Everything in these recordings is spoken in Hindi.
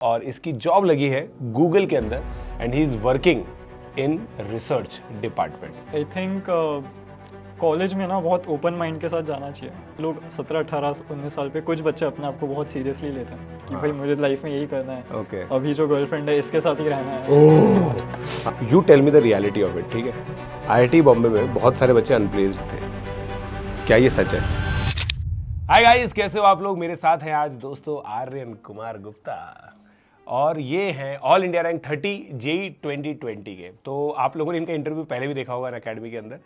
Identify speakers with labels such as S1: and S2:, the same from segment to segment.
S1: और इसकी जॉब लगी है गूगल के अंदर and he is working in research department.
S2: I think college में ना बहुत ओपन माइंड के साथ जाना चाहिए। लोग 17, 18, 19 साल पे कुछ बच्चे अपने आप को बहुत सीरियसली लेते हैं कि भाई मुझे लाइफ में यही करना है।
S1: ओके,
S2: अभी जो गर्लफ्रेंड है इसके साथ ही रहना है।
S1: You tell me the reality of it. ठीक है, आईआईटी बॉम्बे में बहुत सारे बच्चे अनप्लेस्ड थे, क्या ये सच है? हाय गाइस, कैसे हो आप लोग? मेरे साथ हैं आज दोस्तों आर्यन कुमार गुप्ता और ये हैं ऑल इंडिया रैंक 30 जेई 2020 के। तो आप लोगों ने इनका इंटरव्यू पहले भी देखा होगा अनअकैडमी के अंदर।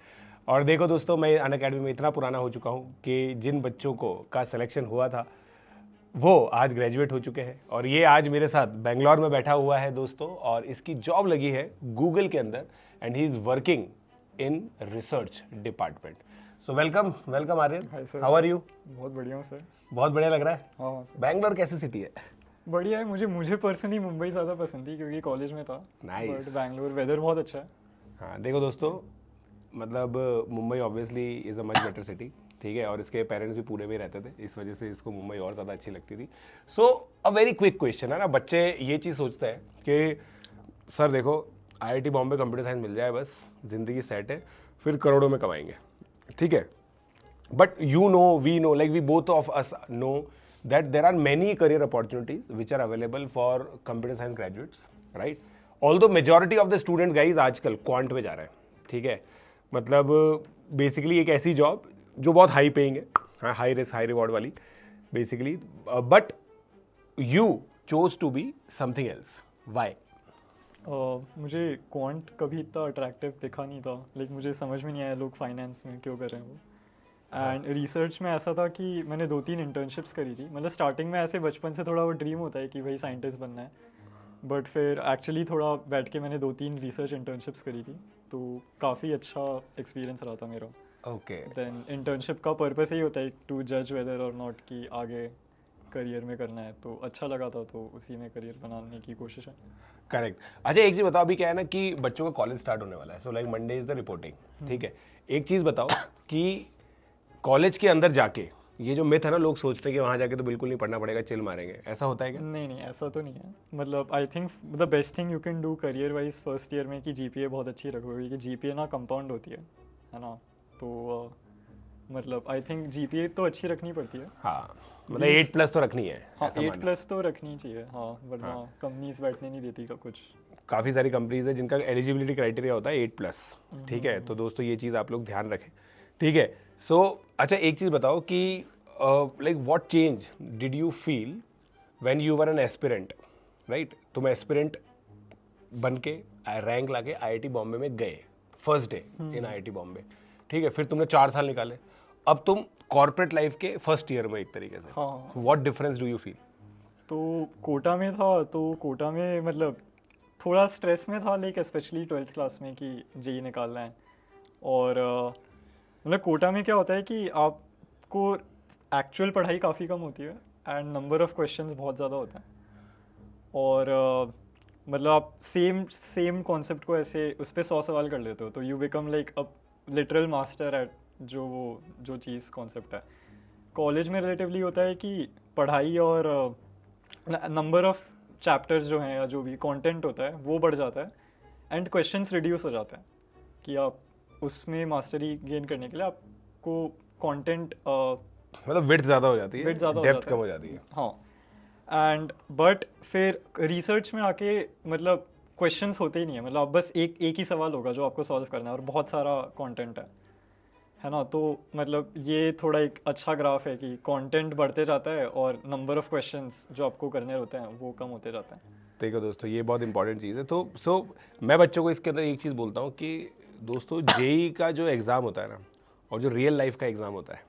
S1: और देखो दोस्तों, मैं अनअकैडमी में इतना पुराना हो चुका हूँ कि जिन बच्चों को का सिलेक्शन हुआ था वो आज ग्रेजुएट हो चुके हैं और ये आज मेरे साथ बेंगलोर में बैठा हुआ है दोस्तों, और इसकी जॉब लगी है गूगल के अंदर and he is working in research department. So welcome Aryan, how are you?
S2: बहुत बढ़िया हूँ सर।
S1: बहुत बढ़िया लग रहा है।
S2: हाँ सर,
S1: बैंगलोर कैसी सिटी है?
S2: बढ़िया है। मुझे पर्सनली मुंबई ज़्यादा पसंद थी क्योंकि कॉलेज में था।
S1: Nice.
S2: बट बैंगलोर वेदर बहुत अच्छा है।
S1: हाँ देखो दोस्तों, मतलब Mumbai obviously is a much better city, ठीक है, और इसके पेरेंट्स भी पुणे में रहते थे, इस वजह से इसको मुंबई और ज़्यादा अच्छी लगती थी। सो अ वेरी क्विक क्वेश्चन है ना, बच्चे ये चीज़ सोचते हैं कि सर देखो आईआईटी बॉम्बे कंप्यूटर साइंस मिल जाए बस ज़िंदगी सेट है, फिर करोड़ों में कमाएंगे, ठीक है। But you know, we know, like we both of us know that there are many career opportunities which are available for computer science graduates, right? Although majority of the students guys आजकल क्वांट में जा रहे हैं, ठीक है, मतलब बेसिकली एक ऐसी जॉब जो बहुत हाई पेइंग है, हाँ, हाई रिस्क हाई रिवॉर्ड वाली basically, but you chose to be something else, why?
S2: मुझे क्वांट कभी इतना अट्रैक्टिव दिखा नहीं था। लाइक मुझे समझ में नहीं आया लोग फाइनेंस में क्यों कर रहे हैं वो। एंड रिसर्च में ऐसा था कि मैंने 2-3 इंटर्नशिप्स करी थी। मतलब स्टार्टिंग में ऐसे बचपन से थोड़ा वो ड्रीम होता है कि भाई साइंटिस्ट बनना है, बट फिर एक्चुअली थोड़ा बैठ के मैंने 2-3 रिसर्च इंटर्नशिप्स करी थी, तो काफ़ी अच्छा एक्सपीरियंस रहा था मेरा।
S1: ओके,
S2: देन इंटर्नशिप का पर्पस यही होता है टू जज वेदर और नॉट कि आगे करियर में करना है, तो अच्छा लगा था, तो उसी में करियर बनाने की कोशिश है।
S1: करेक्ट। अच्छा एक चीज़ बताओ, अभी क्या है ना कि बच्चों का कॉलेज स्टार्ट होने वाला है, so like Monday is the reporting, ठीक है। एक चीज़ बताओ कि कॉलेज के अंदर जाके ये जो मिथ है ना, लोग सोचते हैं कि वहाँ जाके तो बिल्कुल नहीं पढ़ना पड़ेगा, चिल मारेंगे, ऐसा होता है क्या?
S2: नहीं, ऐसा तो नहीं है। मतलब I think the best thing you can do career wise first year में कि जीपीए बहुत अच्छी रखो, क्योंकि जीपीए ना कंपाउंड होती है ना, तो मतलब आई थिंक जीपीए तो अच्छी रखनी पड़ती है।
S1: हाँ, मतलब 8+ तो रखनी है।
S2: हाँ, 8+ तो रखनी चाहिए, हाँ, वरना कंपनीज बैठने नहीं देती का कुछ।
S1: काफ़ी सारी कंपनीज है जिनका एलिजिबिलिटी क्राइटेरिया होता है 8+, ठीक है, तो दोस्तों ये चीज़ आप लोग ध्यान रखें, ठीक है। सो अच्छा एक चीज़ बताओ कि like what change did you feel when you were an aspirant, right? तुम एस्पिरेंट बन के रैंक लाके आईआईटी बॉम्बे में गए, first day in IIT Bombay, ठीक है, फिर तुमने 4 साल निकाले, अब तुम कॉर्पोरेट लाइफ के फर्स्ट ईयर में एक तरीके से,
S2: हाँ,
S1: what difference do you feel?
S2: तो कोटा में था, तो कोटा में मतलब थोड़ा स्ट्रेस में था, लाइक स्पेशली 12th क्लास में कि जेई निकालना है। और मतलब कोटा में क्या होता है कि आपको एक्चुअल पढ़ाई काफ़ी कम होती है एंड नंबर ऑफ क्वेश्चंस बहुत ज़्यादा होता है, और मतलब आप सेम कॉन्सेप्ट को ऐसे उस पर 100 सवाल कर लेते हो, तो you become like a literal master at जो चीज़ कॉन्सेप्ट है। कॉलेज में रिलेटिवली होता है कि पढ़ाई और नंबर ऑफ चैप्टर्स जो हैं या जो भी कंटेंट होता है वो बढ़ जाता है एंड क्वेश्चंस रिड्यूस हो जाते हैं, कि आप उसमें मास्टरी गेन करने के लिए आपको कंटेंट
S1: मतलब विड्थ ज़्यादा हो जाती है,
S2: विड्थ ज़्यादा
S1: डेप्थ कम हो जाती है।
S2: हाँ, एंड बट फिर रिसर्च में आके मतलब क्वेश्चंस होते ही नहीं है। मतलब आप बस एक ही सवाल होगा जो आपको सॉल्व करना है और बहुत सारा कंटेंट है ना, तो मतलब ये थोड़ा एक अच्छा ग्राफ है कि कंटेंट बढ़ते जाता है और नंबर ऑफ क्वेश्चंस जो आपको करने होते हैं वो कम होते जाते हैं।
S1: देखो दोस्तों, ये बहुत इंपॉर्टेंट चीज़ है। तो मैं बच्चों को इसके अंदर एक चीज़ बोलता हूँ कि दोस्तों जेई का जो एग्ज़ाम होता है ना, और जो रियल लाइफ का एग्ज़ाम होता है,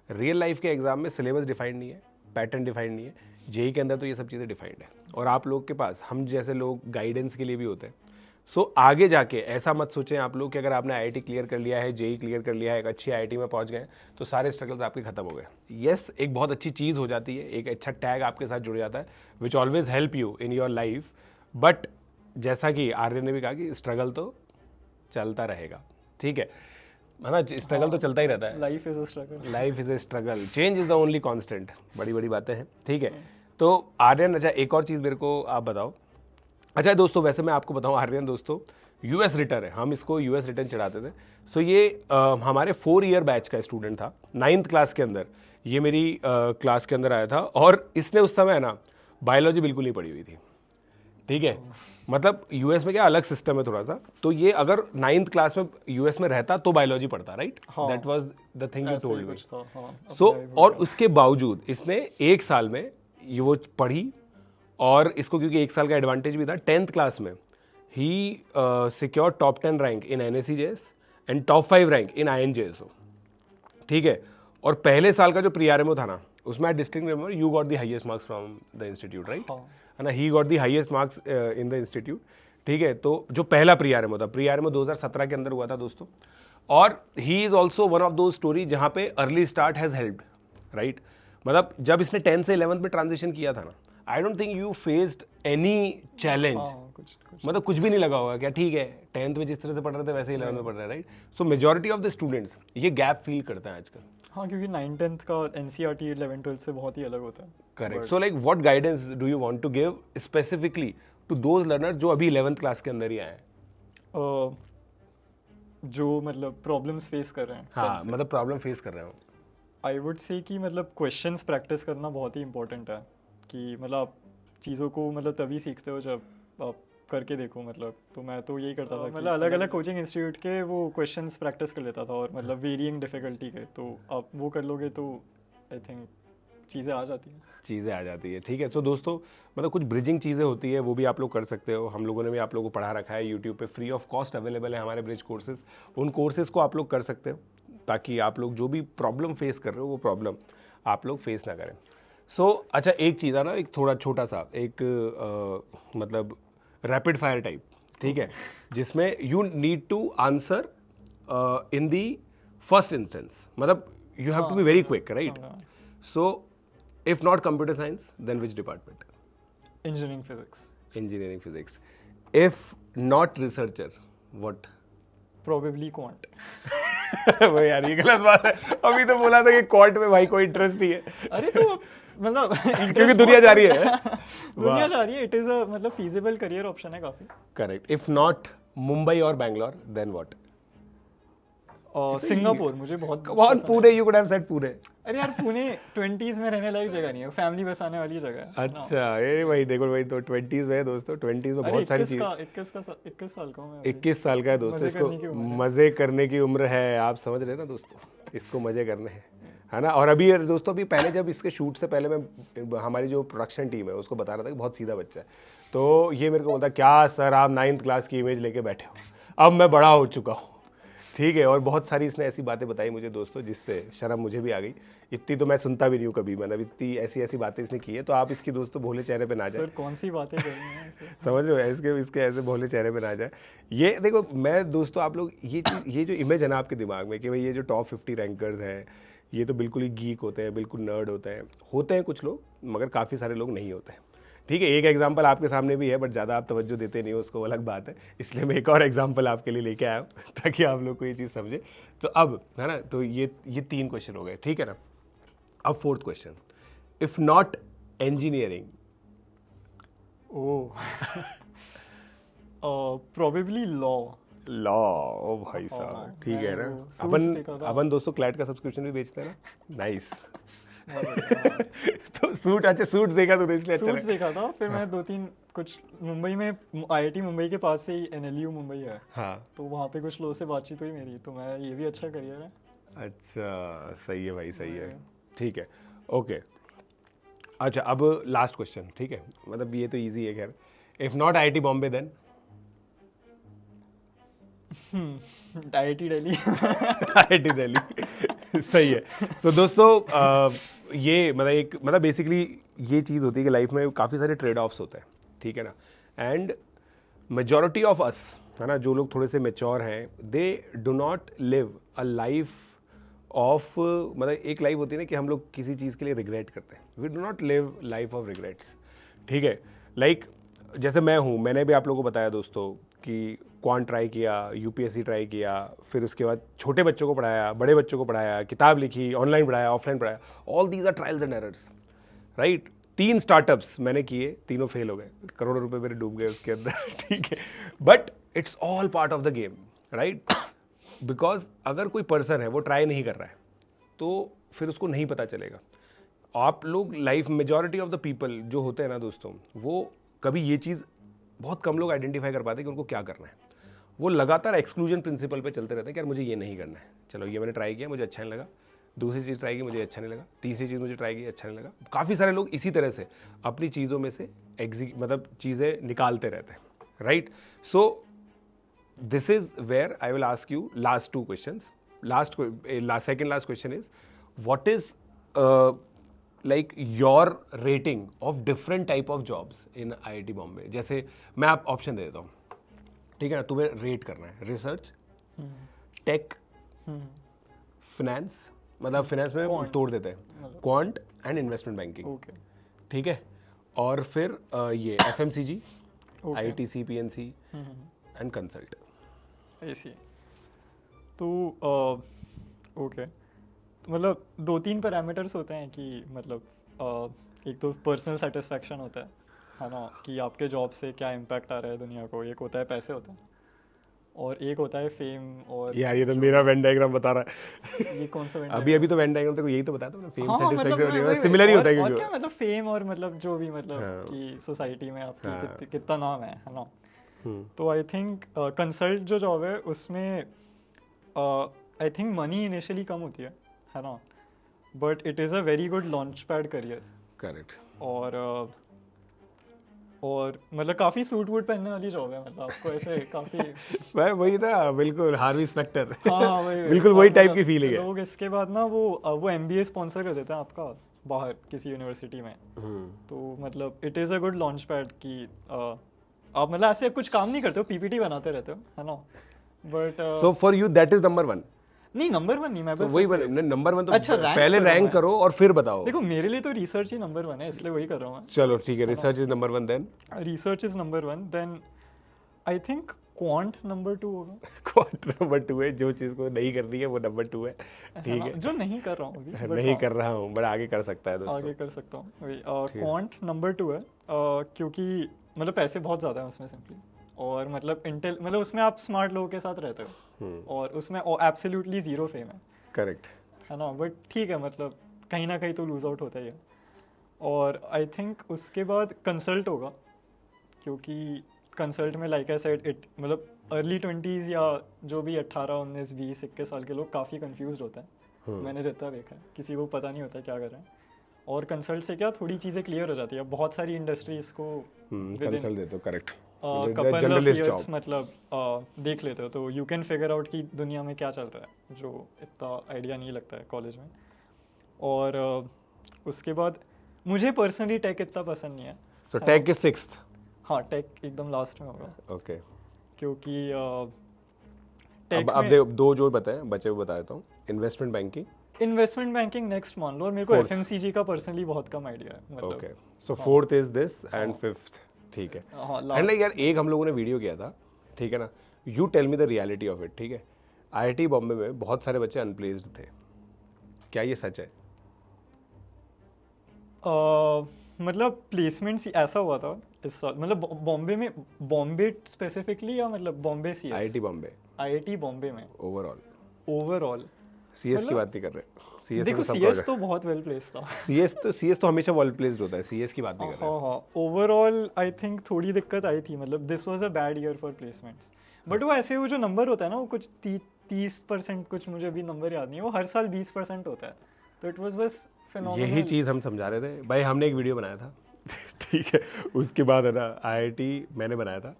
S1: रियल लाइफ के एग्ज़ाम में सिलेबस डिफाइंड नहीं है, पैटर्न डिफाइंड नहीं है, जेई के अंदर तो ये सब चीज़ें डिफाइंड है, और आप लोग के पास हम जैसे लोग गाइडेंस के लिए भी होते हैं। सो आगे जाके ऐसा मत सोचें आप लोग कि अगर आपने आईआईटी क्लियर कर लिया है, जेई क्लियर कर लिया है, एक अच्छी आईआईटी में पहुंच गए तो सारे स्ट्रगल्स आपके खत्म हो गए। यस, एक बहुत अच्छी चीज़ हो जाती है, एक अच्छा टैग आपके साथ जुड़ जाता है which always help you in your life, but जैसा कि आर्य ने भी कहा कि स्ट्रगल तो चलता रहेगा, ठीक है ना, स्ट्रगल तो चलता ही रहता है।
S2: Life is a struggle,
S1: life is a struggle, change is the only constant, बड़ी बड़ी बातें हैं, ठीक है। तो आर्यन, अच्छा एक और चीज़ मेरे को आप बताओ। अच्छा दोस्तों, वैसे मैं आपको बताऊं, आर्यन दोस्तों यूएस रिटर है, हम इसको यूएस रिटर्न चढ़ाते थे। सो ये हमारे 4 ईयर बैच का स्टूडेंट था, 9th क्लास के अंदर ये मेरी क्लास के अंदर आया था, और इसने उस समय ना बायोलॉजी बिल्कुल नहीं पढ़ी हुई थी, ठीक है। मतलब यूएस में क्या अलग सिस्टम है थोड़ा सा, तो ये अगर 9th क्लास में यूएस में रहता तो बायोलॉजी पढ़ता, राइट?
S2: हाँ।
S1: That was the thing you
S2: ऐसे ही
S1: टोल्ड मी।
S2: कुछ था, हाँ,
S1: सो
S2: apply हो
S1: और
S2: गया।
S1: उसके बावजूद इसने 1 साल में ये वो पढ़ी, और इसको क्योंकि 1 साल का एडवांटेज भी था, 10th क्लास में ही secure top 10 rank in NSCJS and top 5 rank in INJSO, ठीक है। और पहले साल का जो प्री-आरएमओ था ना, उसमें आई distinctly remember you got the highest marks from the institute, right?
S2: हाँ।
S1: है ना, he got the highest marks in the institute, ठीक है। तो जो पहला प्री-आरएमओ था, प्री-आरएमओ 2017 के अंदर हुआ था दोस्तों, और he is also one of those story जहाँ पे early start has helped, right? मतलब जब इसने 10th से 11th में ट्रांजिशन किया था ना, I don't think you faced any challenge,
S2: हाँ, कुछ
S1: मतलब कुछ भी नहीं लगा होगा क्या, ठीक है 10th में जिस तरह से पढ़ रहे थे वैसे ही 11th में पढ़ रहे हैं, right? So majority of the students ये गैप फील करते हैं आजकल।
S2: हाँ, क्योंकि 9th-10th का NCERT 11th-12th से बहुत ही अलग होता है।
S1: Correct. So like what guidance do you want to give specifically to those learner जो अभी 11th क्लास के अंदर ही आए हैं?
S2: जो मतलब प्रॉब्लम्स फेस कर रहे हैं,
S1: हाँ, मतलब प्रॉब्लम फेस कर रहे हो।
S2: आई वुड से कि मतलब क्वेश्चंस प्रैक्टिस करना बहुत ही इंपॉर्टेंट है, कि मतलब आप चीज़ों को मतलब तभी सीखते हो जब आप करके देखो। मतलब तो मैं तो यही करता था, मतलब अलग अलग कोचिंग इंस्टीट्यूट के वो क्वेश्चंस प्रैक्टिस कर लेता था, और मतलब वेरिइंग डिफिकल्टी के, तो आप वो कर लोगे तो आई थिंक चीज़ें आ जाती हैं।
S1: चीज़ें आ जाती है, ठीक है। सो दोस्तों, मतलब कुछ ब्रिजिंग चीज़ें होती है, वो भी आप लोग कर सकते हो। हम लोगों ने भी आप लोगों को पढ़ा रखा है, यूट्यूब पे फ्री ऑफ कॉस्ट अवेलेबल है हमारे ब्रिज कोर्सेज। उन कोर्सेज को आप लोग कर सकते हो, ताकि आप लोग जो भी प्रॉब्लम फेस कर रहे हो वो प्रॉब्लम आप लोग फेस ना करें। सो अच्छा एक चीज़ है ना, एक थोड़ा छोटा सा एक मतलब रैपिड फायर टाइप, ठीक है, जिसमें you need to answer in the first instance, मतलब you have to be very quick, right? So if not computer science, then which department?
S2: Engineering physics.
S1: Engineering physics. If not researcher, what?
S2: Probably quant.
S1: वो यार ये गलत बात है, अभी तो बोला था कि क्वांट में भाई कोई इंटरेस्ट नहीं है।
S2: अरे तो मतलब
S1: क्योंकि दुनिया जा रही है।
S2: दुनिया जा रही है, इट इज अ मतलब फीजिबल करियर ऑप्शन है काफी।
S1: करेक्ट। इफ नॉट मुंबई और बैंगलोर, देन व्हाट?
S2: सिंगापुर मुझे बहुत
S1: कौन? Pune? You could have said Pune.
S2: अरे यार पुणे 20s में रहने लायक जगह नहीं है, फैमिली बसाने वाली जगह है।
S1: अच्छा, ये भाई देखो भाई, तो 20s में है दोस्तों, 20s में बहुत सारी चीज़।
S2: 21 साल का हूँ मैं।
S1: 21 साल का है दोस्तों,
S2: मजे करने की
S1: इसको
S2: उम्र है।
S1: मज़े करने की उम्र है, आप समझ रहे हैं ना दोस्तों, इसको मज़े करने हैं, है ना। और अभी दोस्तों, अभी पहले जब इसके शूट से पहले मैं हमारी जो प्रोडक्शन टीम है उसको बता रहा था कि बहुत सीधा बच्चा है, तो ये मेरे को बोलता क्या सर आप 9th क्लास की इमेज लेके बैठे हो, अब मैं बड़ा हो चुका हूँ, ठीक है। और बहुत सारी इसने ऐसी बातें बताई मुझे दोस्तों, जिससे शर्म मुझे भी आ गई। इतनी तो मैं सुनता भी नहीं हूँ कभी, मतलब इतनी ऐसी ऐसी बातें इसने की है, तो आप इसकी दोस्तों भोले चेहरे पे ना जाए।
S2: सर कौन सी बातें कर रही हैं ऐसे?
S1: समझ रहे हो, इसके ऐसे भोले चेहरे पे ना जाए। ये देखो, मैं दोस्तों आप लोग ये चीज़, ये जो इमेज है ना आपके दिमाग में कि भाई ये जो टॉप 50 रैंकर्स हैं ये तो बिल्कुल ही गीक होते हैं, बिल्कुल नर्ड होते हैं कुछ लोग, मगर काफ़ी सारे लोग नहीं होते हैं, ठीक है। एक एग्जाम्पल आपके सामने भी है, बट ज़्यादा आप तवज्जो देते नहीं हो उसको, अलग बात है, इसलिए मैं एक और एग्जाम्पल आपके लिए लेके आया हूँ ताकि आप लोग को ये चीज़ समझे। तो अब है ना, तो ये 3 क्वेश्चन हो गए, ठीक है ना। अब 4th question, if not engineering,
S2: oh probably law.
S1: ओ भाई साहब,
S2: हाँ,
S1: ठीक है
S2: मैंने
S1: ना।
S2: वो Suits देखा था।
S1: अपन दोस्तों क्लैट का सब्सक्रिप्शन भी बेचते हैं ना, नाइस। तो सूट, अच्छा सूट्स देखा तो इसलिए अच्छा
S2: सूट्स
S1: लगा।
S2: देखा था, फिर मैं 2-3 कुछ मुंबई में, IIT मुंबई के पास से ही NLU मुंबई है,
S1: हाँ,
S2: तो वहाँ पे कुछ लोगों से बातचीत हुई मेरी, तो मैं ये भी अच्छा करियर है।
S1: अच्छा सही है भाई, सही है, ठीक है, ओके। अच्छा अब लास्ट क्वेश्चन, ठीक है, मतलब ये तो इजी है खैर। If not IIT Bombay then?
S2: IIT Delhi.
S1: IIT Delhi, सही है। सो दोस्तों ये मतलब बेसिकली ये चीज़ होती है कि लाइफ में काफ़ी सारे ट्रेड ऑफ्स होते हैं, ठीक है ना। एंड मेजॉरिटी ऑफ अस, है ना, जो लोग थोड़े से मेच्योर हैं, they do not live a life of, मतलब एक लाइफ होती है ना कि हम लोग किसी चीज़ के लिए रिग्रेट करते हैं। We do not live life of regrets, ठीक है। लाइक जैसे मैं हूँ, मैंने भी आप लोगों को बताया दोस्तों कि क्वांट ट्राई किया, UPSC ट्राई किया, फिर उसके बाद छोटे बच्चों को पढ़ाया, बड़े बच्चों को पढ़ाया, किताब लिखी, ऑनलाइन पढ़ाया, ऑफलाइन पढ़ाया, all these are trials and errors, right. 3 startups मैंने किए, तीनों फेल हो गए, करोड़ों रुपए मेरे डूब गए उसके अंदर ठीक है, but it's all part of the game, right? Because अगर कोई पर्सन है वो ट्राई नहीं कर रहा है तो फिर उसको नहीं पता चलेगा। आप लोग life, majority of the people जो होते हैं ना दोस्तों, वो कभी ये चीज़ बहुत कम लोग आइडेंटिफाई कर पाते हैं कि उनको क्या करना है। वो लगातार एक्सक्लूजन प्रिंसिपल पे चलते रहते हैं कि यार मुझे ये नहीं करना है, चलो ये मैंने ट्राई किया, मुझे अच्छा नहीं लगा, दूसरी चीज़ ट्राई की, मुझे अच्छा नहीं लगा, तीसरी चीज़ मुझे ट्राई की, अच्छा नहीं लगा। काफ़ी सारे लोग इसी तरह से अपनी चीज़ों में से मतलब चीज़ें निकालते रहते हैं, right? So this is where I will ask you last 2 questions. Second last question is, what is like your rating of different type of jobs in IIT Bombay? जैसे मैं आप ऑप्शन दे देता हूँ, ठीक है ना? तुम्हें रेट करना है, रिसर्च, टेक, फाइनेंस, मतलब फाइनेंस में तोड़ देते हैं, क्वांट एंड इन्वेस्टमेंट बैंकिंग, ठीक है, और फिर ये FMCG, ITC, PNC and consult.
S2: ऐसी तो ओके, तो मतलब 2-3 पैरामीटर्स होते हैं कि मतलब एक तो पर्सनल सेटिस्फैक्शन होता है ना, कि आपके जॉब से क्या इम्पैक्ट आ रहा है दुनिया को, एक होता है पैसे होता है, और एक होता है फेम। और
S1: यार ये तो मेरा वेन डायग्राम बता रहा है
S2: ये कौन सा वेन
S1: अभी तो वेन डायग्राम, तो यही तो बताया था, फेम
S2: हाँ,
S1: सेटिस्फैक्शन सिमिलर ही होता है,
S2: और
S1: क्योंकि
S2: क्या मतलब फेम और मतलब जो भी मतलब कि सोसाइटी में आपकी कितना नाम है ना। तो आई थिंक कंसल्ट जो जॉब है उसमें आई थिंक मनी इनिशियली कम होती है ना, but it is a very good launch pad career.
S1: Correct.
S2: और मतलब काफ़ी सूट वूट पहनने वाली जॉब है, मतलब आपको ऐसे काफ़ी
S1: मैं वही था, बिल्कुल हार्वी स्पेक्टर
S2: हाँ वही
S1: बिल्कुल वही टाइप की फीलिंग है।
S2: लोग इसके बाद ना वो MBA स्पॉन्सर कर देते हैं आपका बाहर किसी यूनिवर्सिटी में। तो मतलब it is a good launch pad कि आप मतलब ऐसे कुछ काम नहीं करते हो, PPT बनाते रहते हो, है ना, but
S1: so for you that is number 1?
S2: नहीं, नंबर 1 नहीं, मैं बस
S1: वही नंबर 1 तो
S2: अच्छा,
S1: पहले रैंक करो और फिर बताओ।
S2: देखो मेरे लिए तो रिसर्च ही नंबर 1 है, इसलिए वही कर रहा हूँ मैं।
S1: चलो ठीक है, research is number 1, then
S2: research is number 1, then I think quant number 2 होगा।
S1: क्वांट नंबर 2 है, जो चीज को नहीं करनी है वो नंबर 2 है, ठीक है,
S2: जो नहीं कर रहा हूँ अभी,
S1: नहीं कर रहा हूँ बट आगे कर सकता है दोस्तों,
S2: आगे कर सकता हूँ। क्वांट नंबर 2 है क्योंकि मतलब पैसे बहुत ज़्यादा हैं उसमें सिंपली, और मतलब इंटेल मतलब उसमें आप स्मार्ट लोगों के साथ रहते हो, और उसमें एब्सोल्युटली ज़ीरो फेम है।
S1: करेक्ट
S2: है ना, बट ठीक है, मतलब कहीं ना कहीं तो लूज आउट होता ही है। और आई थिंक उसके बाद कंसल्ट होगा, क्योंकि कंसल्ट में लाइक आई सेड इट मतलब अर्ली 20s या जो भी 18, 19, 20, 21 साल के लोग काफ़ी कंफ्यूज होते हैं। मैंने जितना देखा है, किसी को पता नहीं होता क्या कर रहे हैं, और कंसल्ट से क्या थोड़ी चीज़ें क्लियर हो जाती है। बहुत सारी इंडस्ट्रीज को
S1: कंसल्ट देते हो, करेक्ट,
S2: कपल ऑफ ईयर्स मतलब देख लेते हो, तो यू कैन फिगर आउट कि दुनिया में क्या चल रहा है, जो इतना आइडिया नहीं लगता है कॉलेज में। और उसके बाद मुझे पर्सनली टेक इतना पसंद नहीं है।
S1: So tech is 6th?
S2: हाँ, टेक एकदम लास्ट में होगा।
S1: ओके,
S2: क्योंकि
S1: अब देखो 2 जो बताए बचे वो बता देता हूँ। इन्वेस्टमेंट बैंकिंग
S2: नेक्स्ट मान लो, और मेरे को FMCG का पर्सनली बहुत कम आइडिया है, मतलब।
S1: Okay, so 4th is this and 5th, ठीक है। एंड लाइक यार एक हम लोगों ने वीडियो किया था, ठीक है ना, you tell me the reality of it, ठीक है। IIT बॉम्बे में बहुत सारे बच्चे अनप्लेस्ड थे, क्या ये सच है?
S2: मतलब प्लेसमेंट्स ऐसा हुआ था इस साल, मतलब बॉम्बे में, बॉम्बे स्पेसिफिकली या मतलब बॉम्बे CS? IIT बॉम्बे में ओवरऑल CS
S1: की बात नहीं कर रहे।
S2: देखो CS तो बहुत वेल प्लेस्ड था।
S1: CS तो हमेशा वेल प्लेस्ड होता है, CS की बात नहीं कर रहे।
S2: हाँ, ओवरऑल आई थिंक थोड़ी दिक्कत आई थी, मतलब this was a bad year for placements. But वो ऐसे वो जो नंबर होता है ना, वो कुछ 30% कुछ, मुझे अभी नंबर याद नहीं है, वो हर साल 20% होता है, तो इट वाज बस फिनोमिनल।
S1: यही चीज़ हम समझा रहे थे भाई, हमने एक वीडियो बनाया था ठीक है, उसके बाद है ना IIT मैंने बनाया था,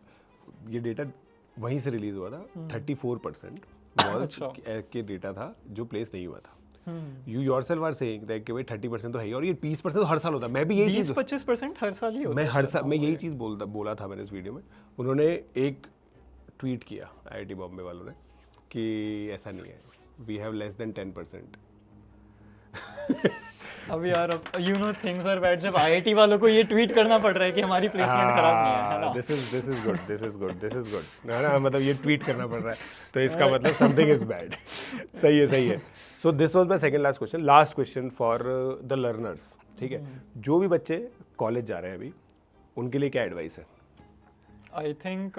S1: ये डेटा वहीं से रिलीज हुआ था, 34% के डेटा था जो प्लेस नहीं हुआ था। You yourself are saying that कि भाई 30% तो है ही, और ये 20% तो हर साल होता है। मैं भी यही चीज़
S2: 20-25% हर साल ही होता है।
S1: मैं हर साल मैं यही चीज़ बोला था मैंने इस वीडियो में। उन्होंने एक ट्वीट किया IIT बॉम्बे वालों ने कि ऐसा नहीं है, वी हैव लेस देन 10%।
S2: अब यार, you know things are bad, जब IIT वालों को ये ट्वीट करना पड़ रहा है कि हमारी प्लेसमेंट खराब नहीं है ना।
S1: दिस इज गुड ना, मतलब ये ट्वीट करना पड़ रहा है तो इसका मतलब समथिंग इज बैड। सही है। So this was my second last question for the learners, ठीक है, जो भी बच्चे कॉलेज जा रहे हैं अभी, उनके लिए क्या एडवाइस है?
S2: आई थिंक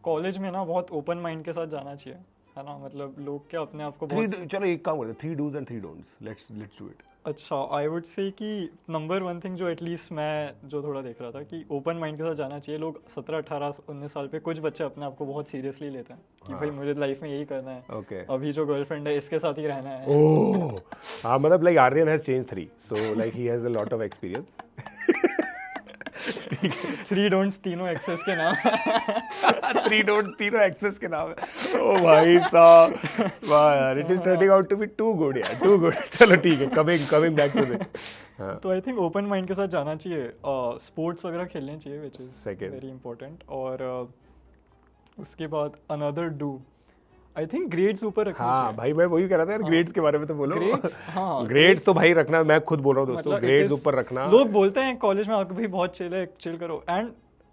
S2: कॉलेज में ना बहुत ओपन माइंड के साथ जाना चाहिए, है ना, मतलब लोग क्या अपने आप को बहुत
S1: चलो एक काम करते हैं, 3 dos and 3 don'ts, let's do it.
S2: अच्छा, आई वुड से कि नंबर 1 थिंग जो एटलीस्ट मैं जो थोड़ा देख रहा था कि ओपन माइंड के साथ जाना चाहिए। लोग 17 18 19 साल पे कुछ बच्चे अपने आप को बहुत सीरियसली लेते हैं कि भाई मुझे लाइफ में यही करना है,
S1: ओके,
S2: अभी जो गर्लफ्रेंड है इसके साथ ही रहना है।
S1: ओह हाँ, मतलब like Aryan has change 3, so like he has a lot of experience.
S2: 3 don'ts तीनों एक्सेस के नाम
S1: 3 डोंट तीनों एक्सेस के नाम है। ओ भाई साहब, वाह यार, it is turning out to be too good यार, टू गुड। चलो ठीक है, कमिंग बैक टू दिस। हाँ,
S2: तो आई थिंक ओपन माइंड के साथ जाना चाहिए, स्पोर्ट्स वगैरह खेलने चाहिए which is
S1: Second.
S2: Very important. और उसके बाद another do I think grades ऊपर रखने
S1: हाँ
S2: चाहिए।
S1: भाई, मैं वही कह रहा था यार, ग्रेड्स के बारे में तो बोलो।
S2: ग्रेड्स, हाँ,
S1: ग्रेड्स तो भाई रखना, मैं खुद बोल रहा हूँ दोस्तों,
S2: मतलब
S1: ग्रेड्स
S2: it is-
S1: ऊपर रखना।
S2: लोग बोलते हैं कॉलेज में आके भी बहुत चिल है, चिल करो, एंड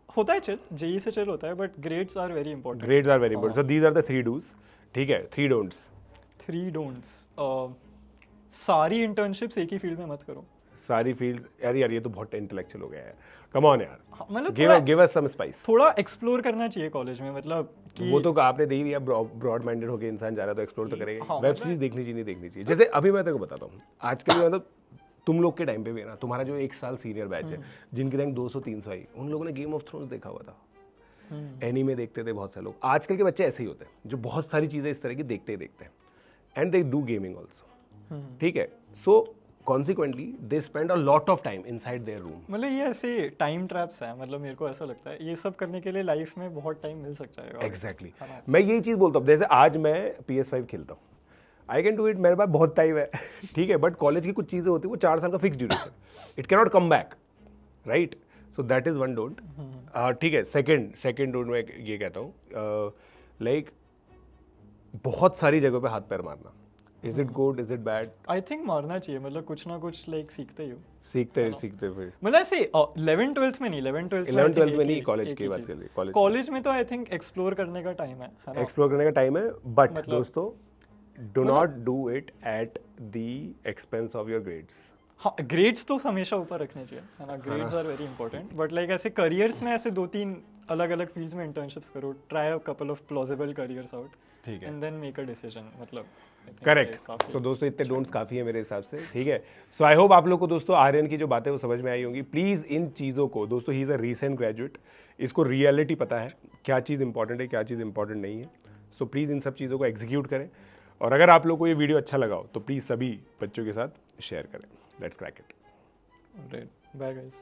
S2: होता है चिल, जेई से चिल होता है, but grades are very important.
S1: Grades are very important, so these are the 3 dos, ठीक है, 3 डोंट्स।
S2: 3 डोंट्स, सारी इंटर्नशिप्स एक ही फील्ड में मत करो।
S1: सारी फील्ड्स, यार ये तो बहुत इंटेलेक्चुअल हो गया है, कम ऑन यार,
S2: हाँ, मतलब
S1: गिव अस सम स्पाइस।
S2: थोड़ा एक्सप्लोर करना चाहिए कॉलेज में, मतलब कि
S1: वो तो आपने दे ही दिया, ब्रॉड माइंडेड होकर इंसान जा रहा है तो एक्सप्लोर तो करेगा।
S2: हाँ,
S1: वेब
S2: मतलब-
S1: सीरीज देखनी चाहिए, नहीं देखनी चाहिए। जैसे अभी मैं तेरे को बताता हूँ, आजकल मतलब तुम लोग के टाइम पे भी है ना, तुम्हारा जो 1 साल सीनियर बैच है, जिनकी रैंक 200-300 आई, उन लोगों ने गेम ऑफ थ्रोन्स देखा हुआ था, एनीमे देखते थे बहुत सारे लोग। आजकल के बच्चे ऐसे ही होते हैं जो बहुत सारी चीज़ें इस तरह की देखते ही देखते हैं, and they do gaming also, ठीक है। So consequently they spend a lot of time inside their room.
S2: मतलब ये ऐसे टाइम ट्रैप्स हैं, मतलब मेरे को ऐसा लगता है ये सब करने के लिए लाइफ में बहुत टाइम मिल सकता है।
S1: एग्जैक्टली, मैं यही चीज़ बोलता हूँ। जैसे आज मैं PS5 खेलता हूँ, आई कैन डू इट, मेरे पास बहुत टाइम है, ठीक है, बट कॉलेज की कुछ चीज़ें होती है वो 4 साल का fix duration, it can not come back, right? So that is one don't, ठीक है। सेकेंड डोंट मैं ये कहता हूँ, लाइक बहुत सारी जगहों पे हाथ पैर मारना, is it good, is it bad?
S2: I think मारना चाहिए, मतलब कुछ ना कुछ लाइक सीखते ही हो।
S1: सीखते फिर
S2: मतलब ऐसे 11 12th में नहीं, 11 12th
S1: 11th में नहीं, कॉलेज की बात कर रही,
S2: कॉलेज में तो आई थिंक एक्सप्लोर करने का टाइम है ना?
S1: एक्सप्लोर करने का टाइम है, बट
S2: मतलब-
S1: दोस्तों do not do it at the expense of your grades.
S2: हाँ, ग्रेड्स तो हमेशा ऊपर रखने चाहिए, है ना, grades are very important, but like ऐसे करियर्स में ऐसे 2-3 अलग अलग फील्ड्स में इंटर्नशिप्स करो, try a couple of plausible careers out,
S1: ठीक है,
S2: and then make a decision, मतलब I think ये
S1: करेक्ट।
S2: काफी-
S1: सो दोस्तों इतने डोंट्स काफ़ी है मेरे हिसाब से, ठीक है। सो आई होप आप लोग को दोस्तों आर्यन की जो बातें वो समझ में आई होंगी। प्लीज़ इन चीज़ों को, दोस्तों he is a recent graduate, इसको रियलिटी पता है क्या चीज़ इंपॉर्टेंट है, क्या चीज़ इंपॉर्टेंट नहीं है। सो प्लीज़ इन सब चीज़ों को एग्जीक्यूट करें, और अगर आप लोग को ये वीडियो अच्छा लगा हो तो प्लीज़ सभी बच्चों के साथ शेयर करें। Let's crack it.
S2: Right. Bye guys.